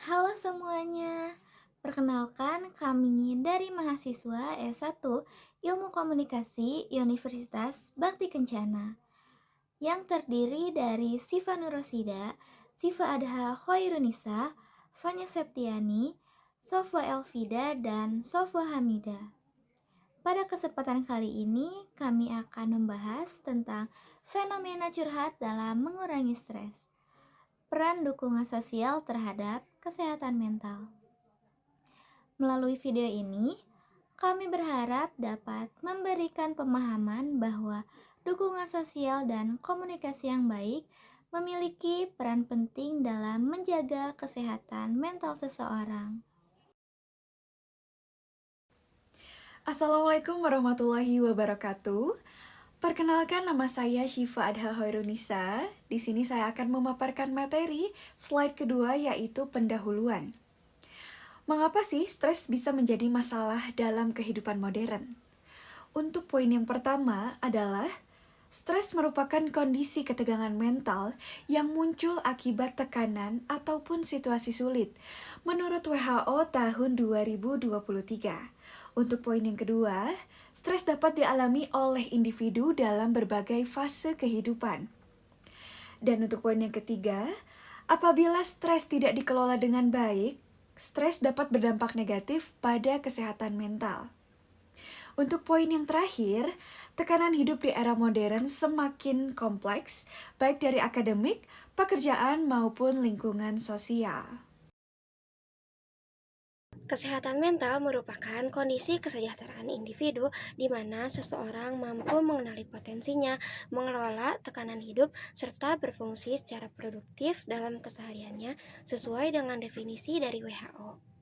Halo semuanya, perkenalkan kami dari mahasiswa S1 Ilmu Komunikasi Universitas Bakti Kencana yang terdiri dari Siva Nurosida, Siva Adha Khairunisa, Fanya Septiani, Sofwa Elvida, dan Sofwa Hamida. Pada kesempatan kali ini, kami akan membahas tentang fenomena curhat dalam mengurangi stres. Peran dukungan sosial terhadap kesehatan mental. Melalui video ini, kami berharap dapat memberikan pemahaman bahwa dukungan sosial dan komunikasi yang baik memiliki peran penting dalam menjaga kesehatan mental seseorang. Assalamualaikum warahmatullahi wabarakatuh. Perkenalkan, nama saya Syifa Adha Hoirunisa. Di sini saya akan memaparkan materi slide kedua, yaitu pendahuluan. Mengapa sih stres bisa menjadi masalah dalam kehidupan modern? Untuk poin yang pertama adalah stres merupakan kondisi ketegangan mental yang muncul akibat tekanan ataupun situasi sulit, menurut WHO tahun 2023. Untuk poin yang kedua, stres dapat dialami oleh individu dalam berbagai fase kehidupan. Dan untuk poin yang ketiga, apabila stres tidak dikelola dengan baik, stres dapat berdampak negatif pada kesehatan mental. Untuk poin yang terakhir, tekanan hidup di era modern semakin kompleks, baik dari akademik, pekerjaan, maupun lingkungan sosial. Kesehatan mental merupakan kondisi kesejahteraan individu di mana seseorang mampu mengenali potensinya, mengelola tekanan hidup, serta berfungsi secara produktif dalam kesehariannya sesuai dengan definisi dari WHO.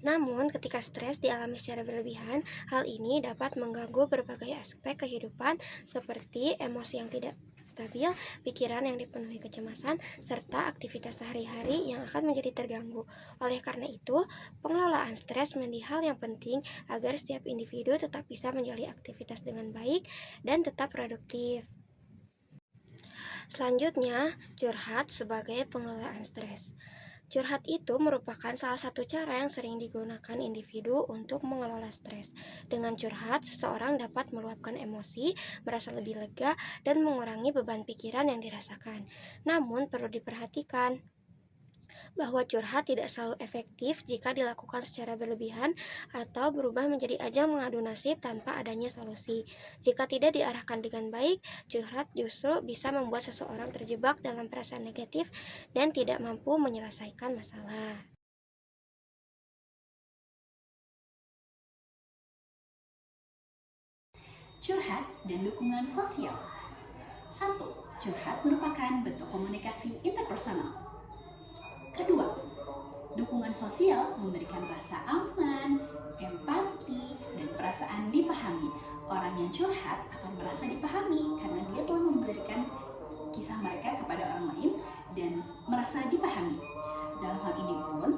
Namun, ketika stres dialami secara berlebihan, hal ini dapat mengganggu berbagai aspek kehidupan seperti emosi yang tidak stabil, pikiran yang dipenuhi kecemasan, serta aktivitas sehari-hari yang akan menjadi terganggu. Oleh karena itu, pengelolaan stres menjadi hal yang penting agar setiap individu tetap bisa menjalani aktivitas dengan baik dan tetap produktif. Selanjutnya, curhat sebagai pengelolaan stres. Curhat itu merupakan salah satu cara yang sering digunakan individu untuk mengelola stres. Dengan curhat, seseorang dapat meluapkan emosi, merasa lebih lega, dan mengurangi beban pikiran yang dirasakan. Namun, perlu diperhatikan bahwa curhat tidak selalu efektif jika dilakukan secara berlebihan atau berubah menjadi ajang mengadu nasib tanpa adanya solusi. Jika tidak diarahkan dengan baik, curhat justru bisa membuat seseorang terjebak dalam perasaan negatif dan tidak mampu menyelesaikan masalah. Curhat dan dukungan sosial. 1. Curhat merupakan bentuk komunikasi interpersonal. Kedua, dukungan sosial memberikan rasa aman, empati, dan perasaan dipahami. Orang yang curhat akan merasa dipahami karena dia telah memberikan kisah mereka kepada orang lain dan merasa dipahami. Dalam hal ini pun,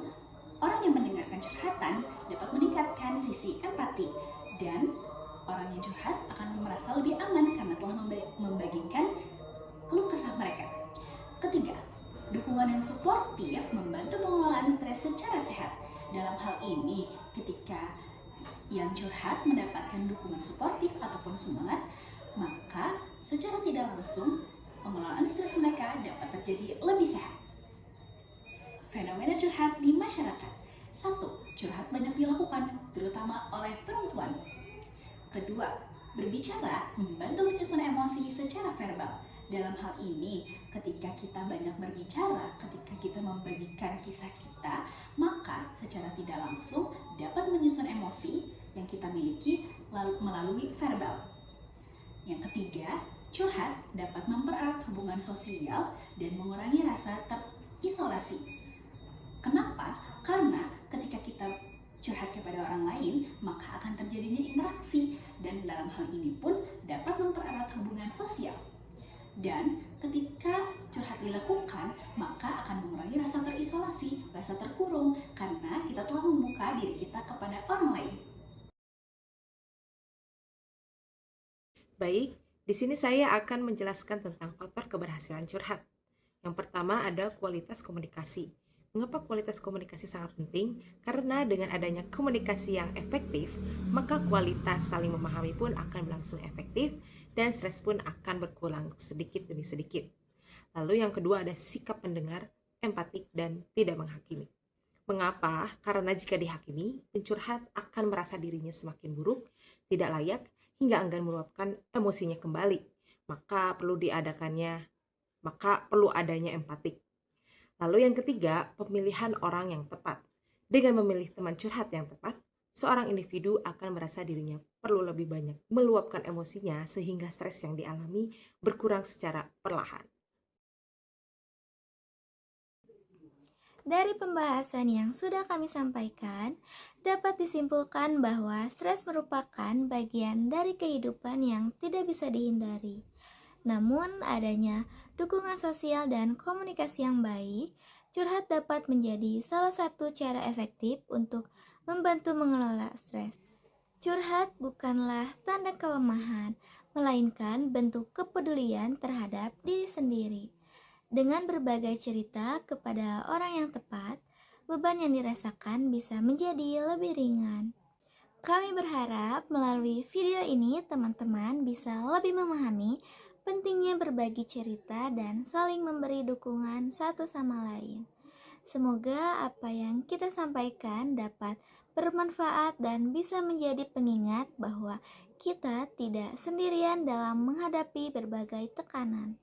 orang yang mendengarkan curhatan dapat meningkatkan sisi empati dan orang yang curhat akan merasa lebih aman karena telah membagikan keluh kesah mereka. Ketiga, dukungan yang suportif membantu pengelolaan stres secara sehat. Dalam hal ini, ketika yang curhat mendapatkan dukungan suportif ataupun semangat, maka secara tidak langsung pengelolaan stres mereka dapat terjadi lebih sehat. Fenomena curhat di masyarakat. 1. Curhat banyak dilakukan, terutama oleh perempuan. Kedua, berbicara membantu menyusun emosi secara verbal. Dalam hal ini, ketika kita banyak berbicara, ketika kita membagikan kisah kita, maka secara tidak langsung dapat menyusun emosi yang kita miliki melalui verbal. Yang ketiga, curhat dapat mempererat hubungan sosial dan mengurangi rasa terisolasi. Kenapa? Karena ketika kita curhat kepada orang lain, maka akan terjadinya interaksi dan dalam hal ini pun dapat mempererat hubungan sosial. Dan ketika curhat dilakukan, maka akan mengurangi rasa terisolasi, rasa terkurung, karena kita telah membuka diri kita kepada orang lain. Baik, di sini saya akan menjelaskan tentang faktor keberhasilan curhat. Yang pertama ada kualitas komunikasi. Mengapa kualitas komunikasi sangat penting? Karena dengan adanya komunikasi yang efektif, maka kualitas saling memahami pun akan berlangsung efektif dan stres pun akan berkurang sedikit demi sedikit. Lalu yang kedua ada sikap mendengar, empatik, dan tidak menghakimi. Mengapa? Karena jika dihakimi, pencurhat akan merasa dirinya semakin buruk, tidak layak, hingga enggan meluapkan emosinya kembali. Maka perlu adanya empatik. Lalu yang ketiga, pemilihan orang yang tepat. Dengan memilih teman curhat yang tepat, seorang individu akan merasa dirinya perlu lebih banyak meluapkan emosinya sehingga stres yang dialami berkurang secara perlahan. Dari pembahasan yang sudah kami sampaikan, dapat disimpulkan bahwa stres merupakan bagian dari kehidupan yang tidak bisa dihindari. Namun, adanya dukungan sosial dan komunikasi yang baik, curhat dapat menjadi salah satu cara efektif untuk membantu mengelola stres. Curhat bukanlah tanda kelemahan, melainkan bentuk kepedulian terhadap diri sendiri. Dengan berbagai cerita kepada orang yang tepat, beban yang dirasakan bisa menjadi lebih ringan. Kami berharap melalui video ini teman-teman bisa lebih memahami pentingnya berbagi cerita dan saling memberi dukungan satu sama lain. Semoga apa yang kita sampaikan dapat bermanfaat dan bisa menjadi pengingat bahwa kita tidak sendirian dalam menghadapi berbagai tekanan.